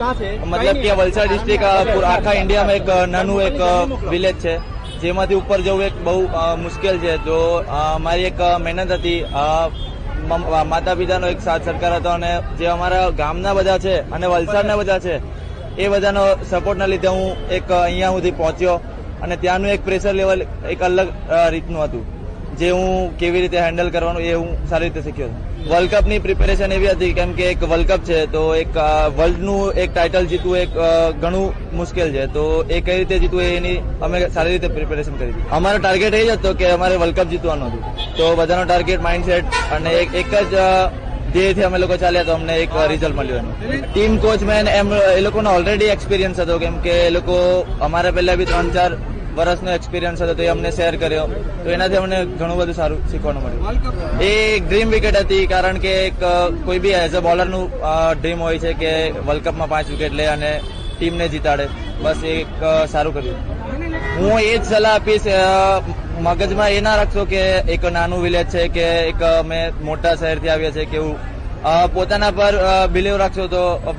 મતલબ કે વલસાડ ડિસ્ટ્રિક્ટ આખા ઇન્ડિયામાં એક નાનું એક વિલેજ છે, જેમાંથી ઉપર જવું એક બહુ મુશ્કેલ છે. તો મારી એક મહેનત હતી, માતા પિતાનો એક સાથ સરકાર હતો, અને જે અમારા ગામના બધા છે અને વલસાડના બધા છે એ બધાનો સપોર્ટના લીધે હું એક અહીંયા સુધી પહોંચ્યો. અને ત્યાંનું એક પ્રેશર લેવલ એક અલગ રીતનું હતું, જે હું કેવી રીતે હેન્ડલ કરવાનું એ હું સારી રીતે શીખ્યો. વર્લ્ડ કપની પ્રિપેરેશન એવી હતી કેમ કે એક વર્લ્ડ કપ છે, તો એક વર્લ્ડનું એક ટાઇટલ જીતવું એક ઘણું મુશ્કેલ છે. તો એ કઈ રીતે જીતવું એની અમે સારી રીતે પ્રિપેરેશન કરી હતી. અમારો ટાર્ગેટ એ જ હતો કે અમારે વર્લ્ડ કપ જીતવાનું હતું. તો બધાનો ટાર્ગેટ, માઇન્ડસેટ અને એક જ ધ્યેયથી અમે લોકો ચાલ્યા, તો અમને એક રિઝલ્ટ મળ્યું. ટીમ કોચમેન એ લોકોનો ઓલરેડી એક્સપિરિયન્સ હતો, કેમ કે એ લોકો અમારા પહેલા બી 3-4 વર્ષનો એક્સપિરિયન્સ હતો, તો એ અમને શેર કર્યો. તો એનાથી અમને ઘણું બધું સારું શીખવાનું મળ્યું. એ એક ડ્રીમ વિકેટ હતી, કારણ કે એક કોઈ બી એઝ અ બોલરનું ડ્રીમ હોય છે કે વર્લ્ડ કપમાં 5 વિકેટ લે અને ટીમને જીતાડે. બસ એક સારું કર્યું. હું એ જ સલાહ આપીશ, મગજમાં એ ના રાખશો કે એક નાનું વિલેજ છે કે એક અમે મોટા શહેરથી આવ્યા છે, કે પોતાના પર બિલીવ રાખશો તો